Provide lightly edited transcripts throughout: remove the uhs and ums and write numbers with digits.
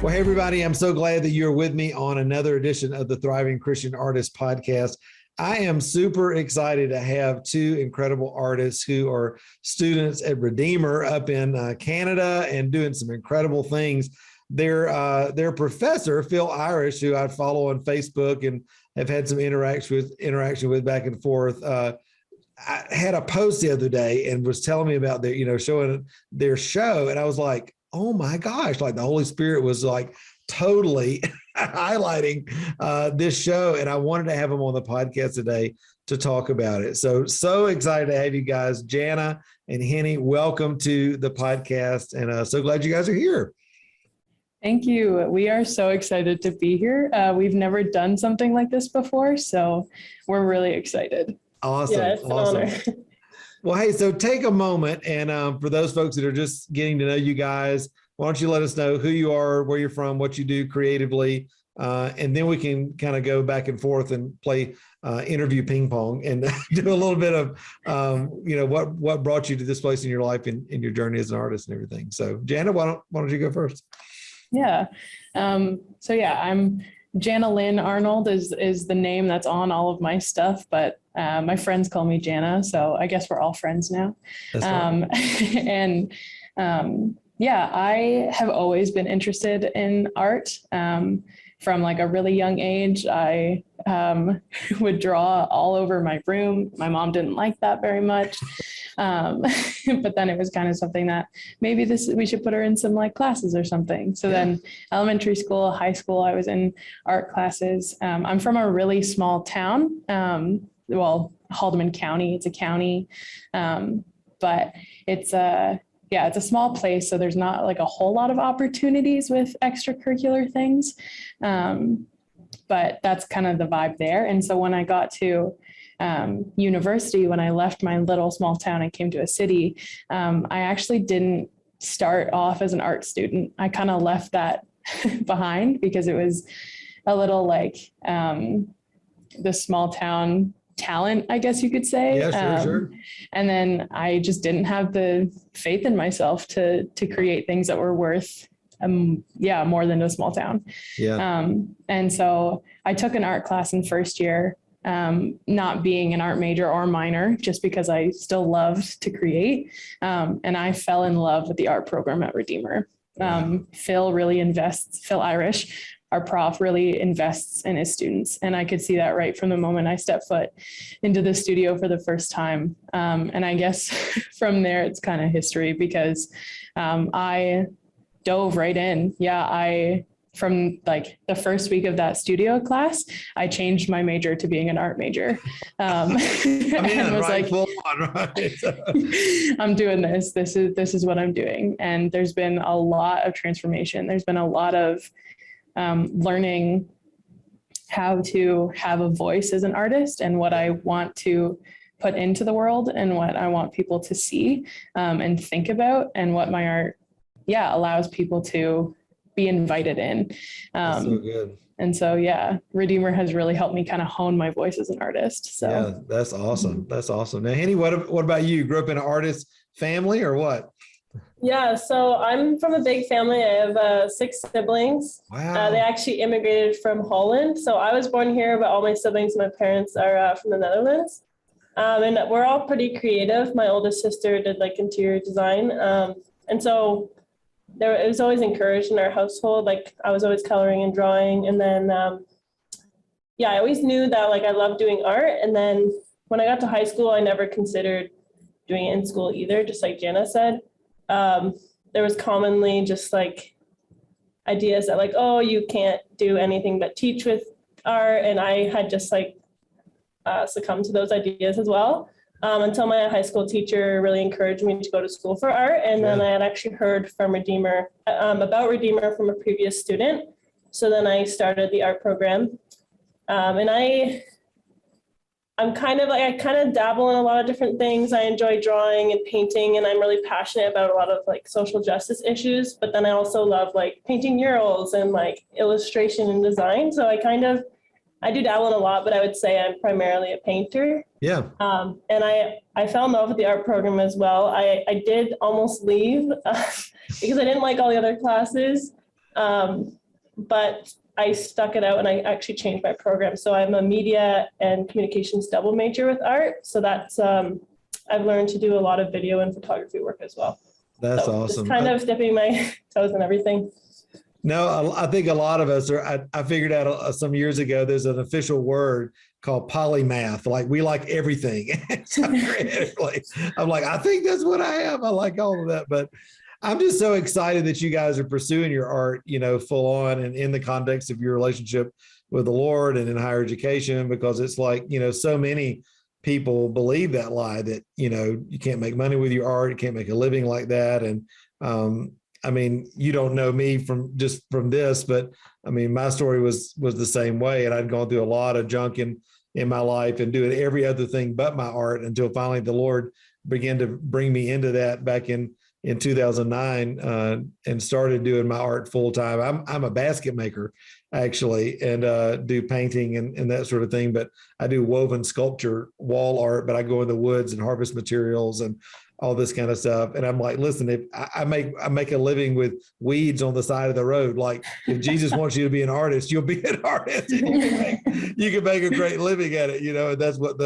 Well, hey, everybody, I'm so glad that you're with me on another edition of the Thriving Christian Artist Podcast. I am super excited to have two incredible artists who are students at Redeemer up in Canada and doing some incredible things. Their professor, Phil Irish, who I follow on Facebook and have had some interaction with back and forth, I had a post the other day and was telling me about their, showing their show. And I was like, oh my gosh, like the Holy Spirit was like totally highlighting this show. And I wanted to have him on the podcast today to talk about it. So excited to have you guys. Jana and Henny, welcome to the podcast. And so glad you guys are here. Thank you. We are so excited to be here. We've never done something like this before, so we're really excited. Awesome. Yeah, it's an honor. Well, hey, so take a moment, and for those folks that are just getting to know you guys, why don't you let us know who you are, where you're from, what you do creatively, and then we can kind of go back and forth and play interview ping pong and do a little bit of, what brought you to this place in your life and in your journey as an artist and everything. So, Jana, why don't you go first? Yeah. I'm Janalyn. Arnold is the name that's on all of my stuff, but my friends call me Jana, so I guess we're all friends now. That's right. And I have always been interested in art. From like a really young age, I would draw all over my room. My mom didn't like that very much. But then it was kind of something that maybe we should put her in some like classes or something. So then elementary school, high school, I was in art classes. I'm from a really small town. Haldeman County, it's a county. But it's a small place. So there's not like a whole lot of opportunities with extracurricular things. But that's kind of the vibe there. And so when I got to university, when I left my little small town and came to a city, I actually didn't start off as an art student. I kind of left that behind because it was a little like the small town talent, I guess you could say. Yeah, sure. And then I just didn't have the faith in myself to create things that were worth more than a small town. Yeah. And so I took an art class in first year, not being an art major or minor, just because I still loved to create. And I fell in love with the art program at Redeemer. Phil Irish, our prof, really invests in his students. And I could see that right from the moment I stepped foot into the studio for the first time. And I guess from there, it's kind of history because I dove right in. From like the first week of that studio class, I changed my major to being an art major. And was like, full on, right? I'm doing this. This is what I'm doing. And there's been a lot of transformation. There's been a lot of learning how to have a voice as an artist and what I want to put into the world and what I want people to see and think about and what my art, allows people to be invited in. That's so good. And so, Redeemer has really helped me kind of hone my voice as an artist. So yeah, that's awesome. That's awesome. Now, Henny, what about you? Grew up in an artist family or what? Yeah, so I'm from a big family. I have 6 siblings. Wow. They actually immigrated from Holland. So I was born here, but all my siblings and my parents are from the Netherlands. And we're all pretty creative. My oldest sister did like interior design. And so it was always encouraged in our household. Like I was always coloring and drawing. And then, I always knew that like I loved doing art. And then when I got to high school, I never considered doing it in school either, just like Jana said. There was commonly just like ideas that like, oh, you can't do anything but teach with art. And I had just like succumbed to those ideas as well. Until my high school teacher really encouraged me to go to school for art. And then I had actually heard from Redeemer, about Redeemer from a previous student. So then I started the art program. And I kind of dabble in a lot of different things. I enjoy drawing and painting, and I'm really passionate about a lot of like social justice issues. But then I also love like painting murals and like illustration and design. So I do dabble in a lot, but I would say I'm primarily a painter. Yeah. And I fell in love with the art program as well. I did almost leave because I didn't like all the other classes. But I stuck it out and I actually changed my program. So I'm a media and communications double major with art. So that's, I've learned to do a lot of video and photography work as well. That's so awesome. Just kind of dipping my toes in everything. No, I think a lot of us are, I figured out some years ago, there's an official word called polymath. Like we like everything. So creatively, I'm like, I think that's what I am. I like all of that, but I'm just so excited that you guys are pursuing your art, full on and in the context of your relationship with the Lord and in higher education, because it's like, so many people believe that lie that, you can't make money with your art, you can't make a living like that. And, I mean, you don't know me from this, but I mean, my story was the same way. And I'd gone through a lot of junk in my life and doing every other thing but my art until finally the Lord began to bring me into that back in 2009 and started doing my art full time. I'm a basket maker actually, and do painting and that sort of thing. But I do woven sculpture, wall art, but I go in the woods and harvest materials and all this kind of stuff. And I'm like, listen, if I make a living with weeds on the side of the road, like if Jesus wants you to be an artist, you'll be an artist. And you can make a great living at it, and that's what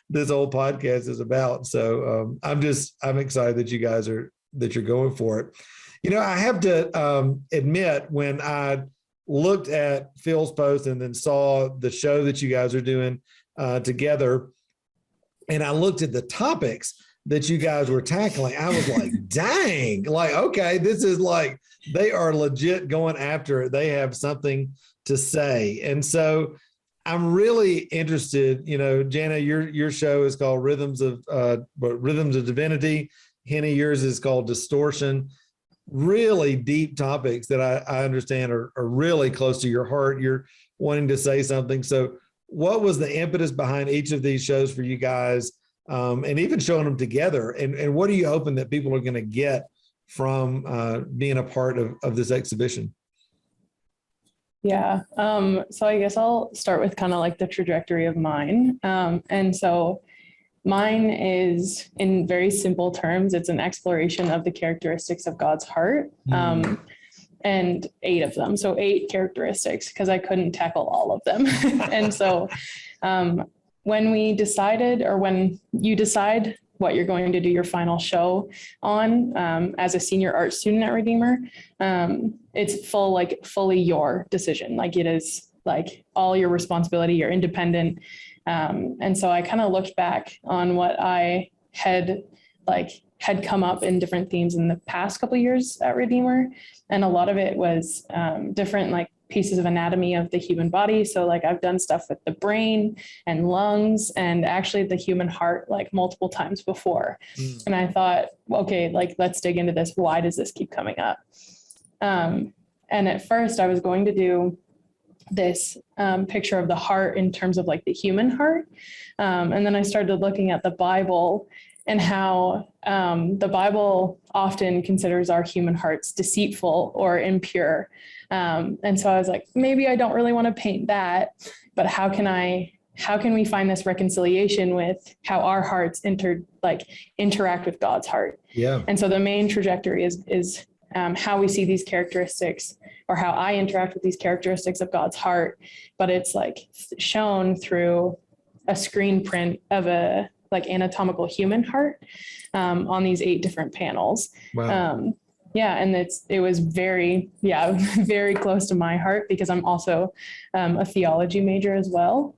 this whole podcast is about. So I'm excited that you guys that you're going for it. I have to admit, when I looked at Phil's post and then saw the show that you guys are doing together, and I looked at the topics that you guys were tackling, I was like, dang, like, okay, this is like, they are legit going after it. They have something to say. And so I'm really interested, Jana, your show is called Rhythms of Divinity. Henny, yours is called Distortion. Really deep topics that I understand are really close to your heart. You're wanting to say something. So what was the impetus behind each of these shows for you guys? And even showing them together, and what are you hoping that people are going to get from being a part of this exhibition? Yeah. So I guess I'll start with kind of like the trajectory of mine. And so mine is, in very simple terms, it's an exploration of the characteristics of God's heart. And 8 of them. So 8 characteristics, because I couldn't tackle all of them. And so when we decided, or when you decide what you're going to do your final show on as a senior art student at Redeemer, it's fully your decision. Like, it is like all your responsibility, you're independent. And so I kind of looked back on what I had come up in different themes in the past couple of years at Redeemer. And a lot of it was different, like, pieces of anatomy of the human body. So like I've done stuff with the brain and lungs and actually the human heart, like multiple times before. And I thought, okay, like, let's dig into this. Why does this keep coming up? And at first I was going to do this picture of the heart in terms of like the human heart. And then I started looking at the Bible and how the Bible often considers our human hearts deceitful or impure. And so I was like, maybe I don't really want to paint that, but how can we find this reconciliation with how our hearts interact with God's heart? Yeah. And so the main trajectory is how we see these characteristics, or how I interact with these characteristics of God's heart, but it's like shown through a screen print of a like anatomical human heart on these 8 different panels. Wow. And it was very close to my heart, because I'm also a theology major as well.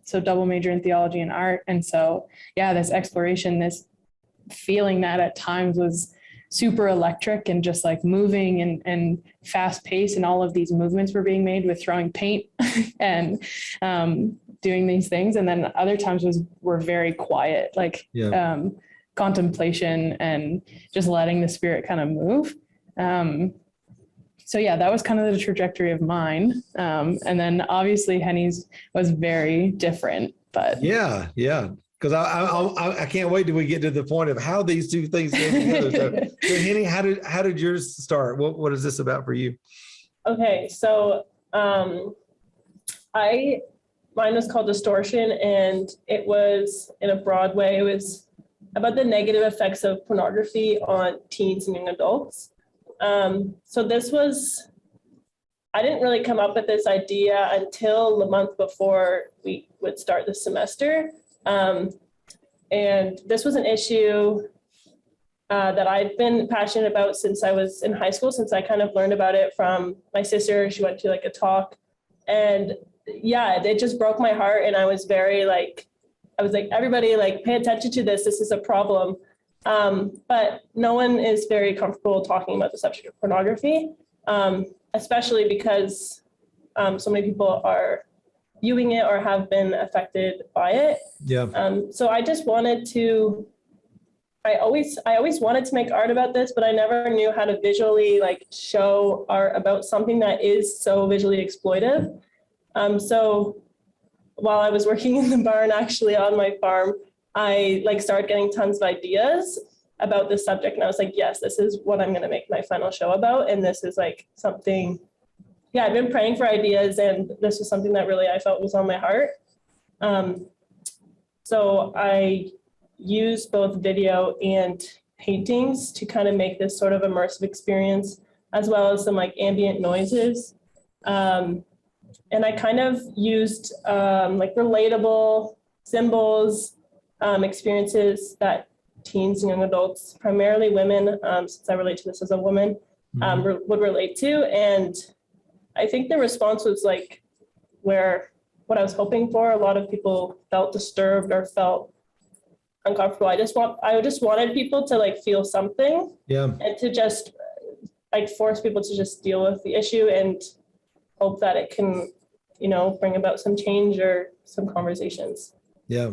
So double major in theology and art. And so, this exploration, this feeling that at times was super electric and just like moving and fast paced, and all of these movements were being made with throwing paint and doing these things. And then other times were very quiet, like contemplation and just letting the Spirit kind of move. So that was kind of the trajectory of mine. And then obviously Henny's was very different, but because I can't wait till we get to the point of how these two things go together. So Henny, how did yours start? What is this about for you? Okay, so mine was called Distortion, and it was, in a broad way, it was about the negative effects of pornography on teens and young adults. So this was I didn't really come up with this idea until the month before we would start the semester. And this was an issue that I've been passionate about since I was in high school, since I kind of learned about it from my sister. She went to like a talk, and yeah, it just broke my heart. And I was very like, everybody like, pay attention to this. This is a problem. But no one is very comfortable talking about the subject of pornography, especially because so many people are viewing it or have been affected by it. Yeah. So I just wanted to, I always wanted to make art about this, but I never knew how to visually like show art about something that is so visually exploitive. So while I was working in the barn, actually on my farm, I like started getting tons of ideas about this subject. And I was like, yes, this is what I'm going to make my final show about. And this is like something, yeah, I've been praying for ideas, and this was something that really I felt was on my heart. So I used both video and paintings to kind of make this sort of immersive experience, as well as some like ambient noises. And I kind of used like relatable symbols, experiences that teens and young adults, primarily women, since I relate to this as a woman, would relate to. And I think the response was like what I was hoping for. A lot of people felt disturbed or felt uncomfortable. I just wanted people to like feel something, and to just like force people to just deal with the issue and hope that it can, bring about some change or some conversations. Yeah.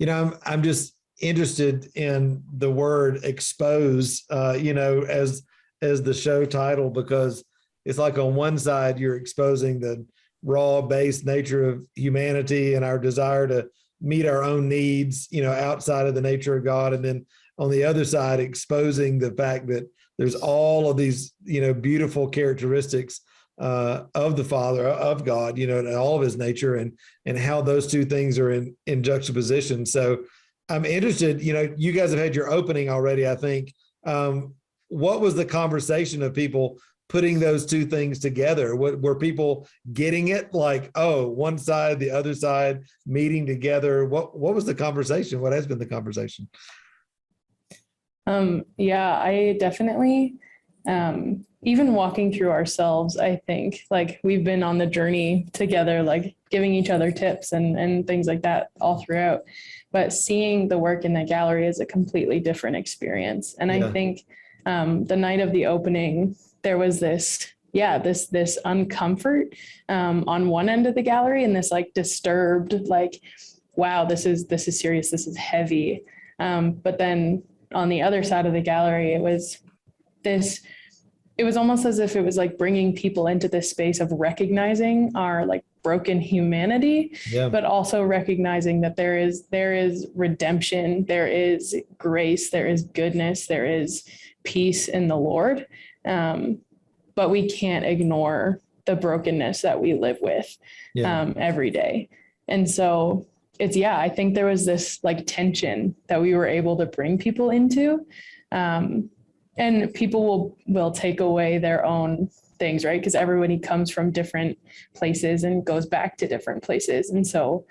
I'm just interested in the word expose, as the show title, because it's like on one side, you're exposing the raw base nature of humanity and our desire to meet our own needs, outside of the nature of God. And then on the other side, exposing the fact that there's all of these, beautiful characteristics of the Father, of God, and all of his nature, and how those two things are in juxtaposition. So I'm interested, you guys have had your opening already, I think. What was the conversation of people putting those two things together? Were people getting it? Like, oh, one side, the other side meeting together. What was the conversation? What has been the conversation? Yeah, I definitely, even walking through ourselves, I think like we've been on the journey together, like giving each other tips and things like that all throughout, but seeing the work in the gallery is a completely different experience. And I think the night of the opening, there was this uncomfort on one end of the gallery, and this like disturbed, like, wow, this is serious, this is heavy. But then on the other side of the gallery, it was almost as if it was like bringing people into this space of recognizing our like broken humanity, but also recognizing that there is redemption, there is grace, there is goodness, there is peace in the Lord. But we can't ignore the brokenness that we live with every day. And so I think there was this like tension that we were able to bring people into. And people will take away their own things, right? Because everybody comes from different places and goes back to different places. And so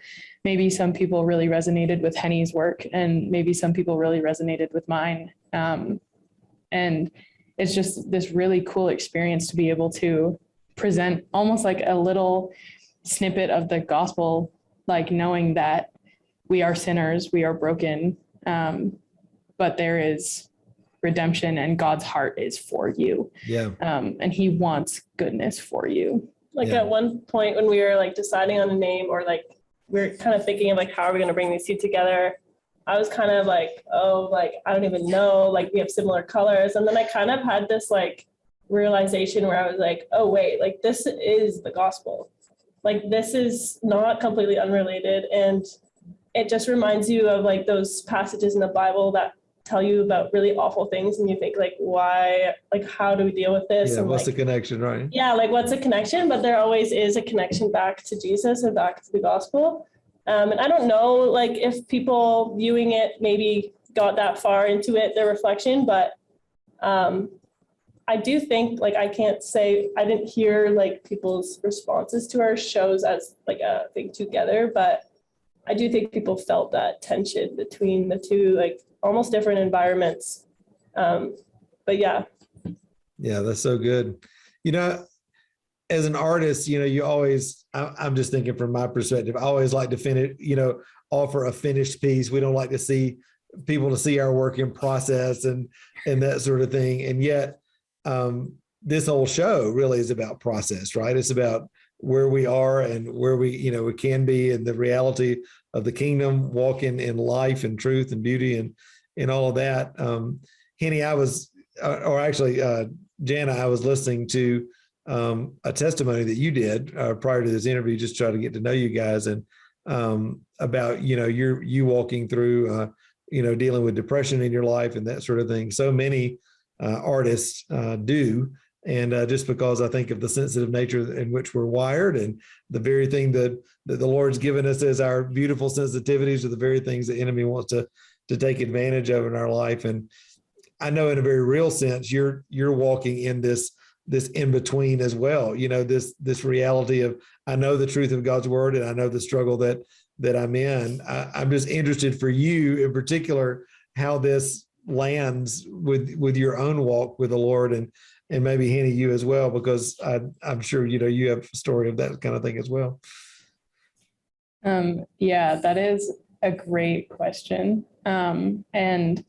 maybe some people really resonated with Henny's work, and maybe some people really resonated with mine. And it's just this really cool experience to be able to present almost like a little snippet of the gospel, like knowing that we are sinners, we are broken, but there is redemption, and God's heart is for you. And he wants goodness for you. Like at one point when we were like deciding on a name, or like we were kind of thinking of like, how are we going to bring these two together? I was kind of like, oh, like, I don't even know, like we have similar colors. And then I kind of had this like realization where I was like, oh wait, like this is the gospel. Like this is not completely unrelated. And it just reminds you of like those passages in the Bible that tell you about really awful things, and you think like, why, like how do we deal with this? And what's like, the connection, right? Like what's the connection? But there always is a connection back to Jesus and back to the gospel. And I don't know, like if people viewing it maybe got that far into it, their reflection, but I do think, like, I can't say, I didn't hear like people's responses to our shows as like a thing together, but I do think people felt that tension between the two, like almost different environments. But yeah. Yeah, that's so good. You know, as an artist, you know, you always, I'm just thinking from my perspective, I always like to finish, you know, offer a finished piece. We don't like to see people to see our work in process and that sort of thing. And yet, this whole show really is about process, right? It's about where we are and where we, you know, we can be, and the reality of the kingdom, walking in life and truth and beauty and all of that. Henny, I was, or actually, Jana, I was listening to a testimony that you did prior to this interview, just try to get to know you guys, and about, you know, you walking through, you know, dealing with depression in your life and that sort of thing. So many artists do. And just because I think of the sensitive nature in which we're wired, and the very thing that the Lord's given us as our beautiful sensitivities are the very things the enemy wants to take advantage of in our life. And I know in a very real sense, you're walking in this in between as well. You know, this reality of, I know the truth of God's word, and I know the struggle that I'm in. I'm just interested for you in particular, how this lands with your own walk with the Lord, and maybe Henny, you as well, because I'm sure, you know, you have a story of that kind of thing as well. Yeah, that is a great question. And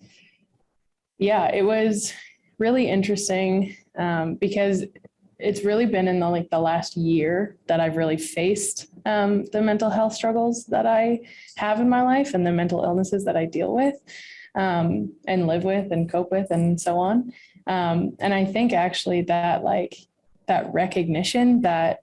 yeah, it was really interesting because it's really been in the last year that I've really faced the mental health struggles that I have in my life, and the mental illnesses that I deal with and live with and cope with and so on. And I think actually that that recognition that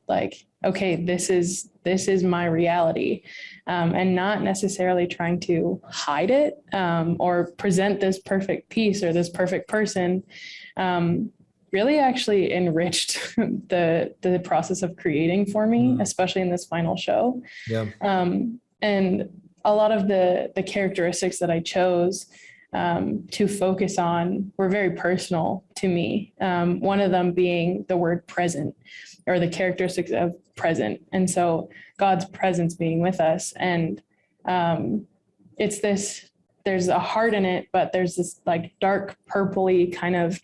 okay, this is my reality, and not necessarily trying to hide it or present this perfect piece or this perfect person, really actually enriched the process of creating for me, especially in this final show. Yeah. And a lot of the characteristics that I chose to focus on were very personal to me. One of them being the word present, or the characteristics of present. And so God's presence being with us. And it's this, there's a heart in it, but there's this dark purpley kind of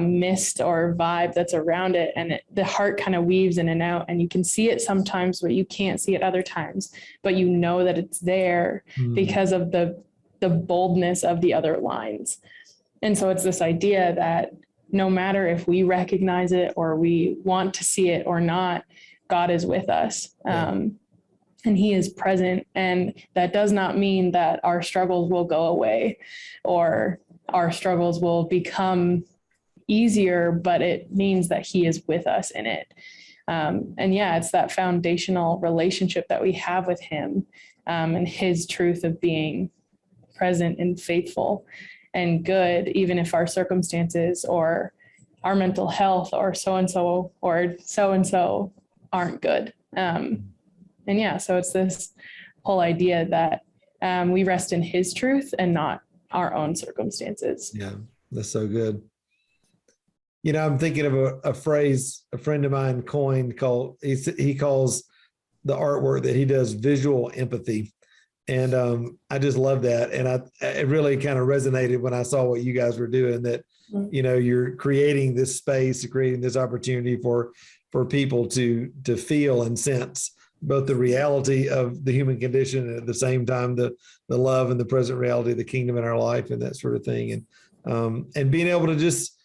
mist or vibe that's around it. And the heart kind of weaves in and out, and you can see it sometimes, but you can't see it other times, but you know that it's there because of the boldness of the other lines. And so it's this idea that no matter if we recognize it or we want to see it or not, God is with us. And he is present. And that does not mean that our struggles will go away or our struggles will become easier, but it means that he is with us in it. And yeah, it's that foundational relationship that we have with him, and his truth of being present and faithful and good, even if our circumstances or our mental health or so-and-so or so-and-so aren't good. And yeah, so it's this whole idea that we rest in his truth and not our own circumstances. Yeah, that's so good. You know, I'm thinking of a phrase a friend of mine coined called, he calls the artwork that he does visual empathy. And I just love that. And it really kind of resonated when I saw what you guys were doing, that, you know, you're creating this space, creating this opportunity for people to feel and sense both the reality of the human condition, and at the same time, the love and the present reality of the kingdom in our life and that sort of thing. And being able to just,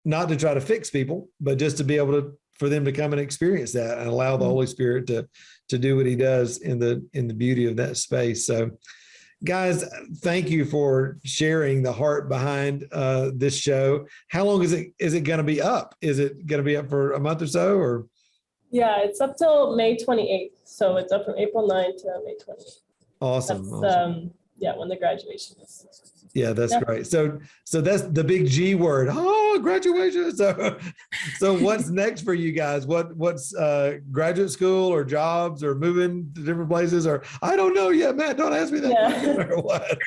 not to try to fix people, but just to be able for them to come and experience that and allow the Holy Spirit to do what he does in the beauty of that space. So guys, thank you for sharing the heart behind this show. How long is it going to be up? Is it going to be up for a month or so, or? Yeah, it's up till May 28th. So it's up from April 9th to May 28th. Awesome. Yeah, when the graduation is. Yeah, that's great. So that's the big G word. Oh, oh, graduation. So what's next for you guys? What's graduate school or jobs or moving to different places? Or I don't know yet, Matt. Don't ask me that question or what.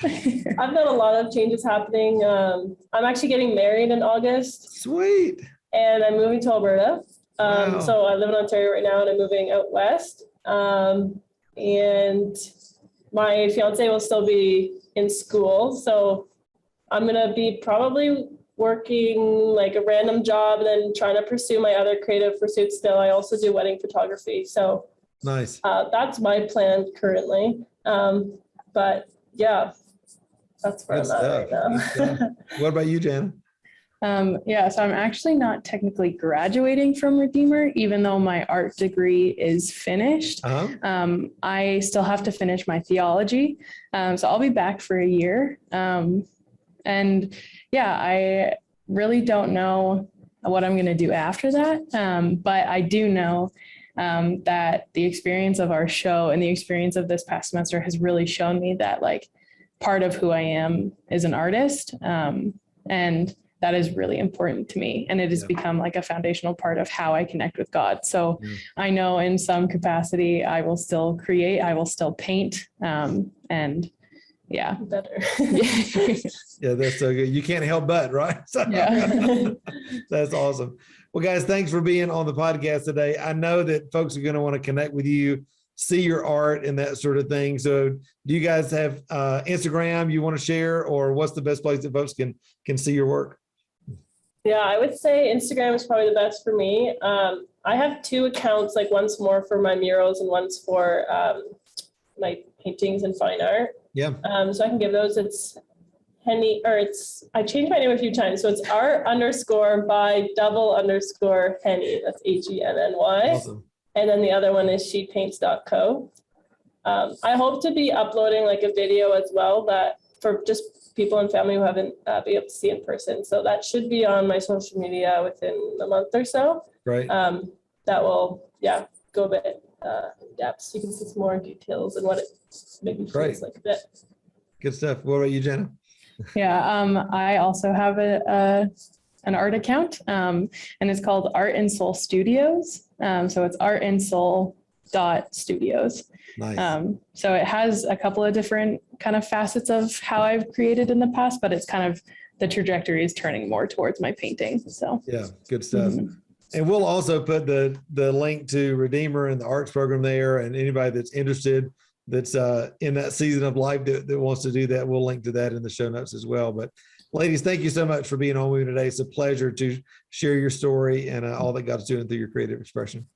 I've got a lot of changes happening. I'm actually getting married in August. Sweet. And I'm moving to Alberta. Wow. So I live in Ontario right now and I'm moving out west. And my fiance will still be in school. So I'm going to be probably working like a random job and then trying to pursue my other creative pursuits still. I also do wedding photography. So Nice. That's my plan currently. But yeah, that's where I'm at right now. What about you, Jana? So I'm actually not technically graduating from Redeemer, even though my art degree is finished. I still have to finish my theology. So I'll be back for a year. I really don't know what I'm going to do after that. But I do know that the experience of our show and the experience of this past semester has really shown me that like part of who I am is an artist. And that is really important to me. And it has become like a foundational part of how I connect with God. So I know in some capacity, I will still create, I will still paint. Better. Yeah, that's so good. You can't help but, right? That's awesome. Well, guys, thanks for being on the podcast today. I know that folks are going to want to connect with you, see your art and that sort of thing. So do you guys have Instagram you want to share, or what's the best place that folks can see your work? Yeah, I would say Instagram is probably the best for me. I have two accounts, like one's more for my murals and one's for my paintings and fine art. Yeah. So I can give those. It's Henny, I changed my name a few times. So it's art_by_Henny. That's HENNY. Awesome. And then the other one is shepaints.co. I hope to be uploading like a video as well that for just people and family who haven't been able to see in person. So that should be on my social media within a month or so. Right. That will, go a bit in depth. So you can see some more details and what it maybe feels like a bit. Good stuff. What about you, Jana? I also have an art account, and it's called Art and Soul Studios. So it's artandsoul.studios. Nice. So it has a couple of different kind of facets of how I've created in the past, but it's kind of the trajectory is turning more towards my painting. So yeah, good stuff. And we'll also put the link to Redeemer and the arts program there, and anybody that's interested that's in that season of life that wants to do that, we'll link to that in the show notes as well. But ladies, thank you so much for being on with me today. It's a pleasure to share your story and all that God's doing through your creative expression.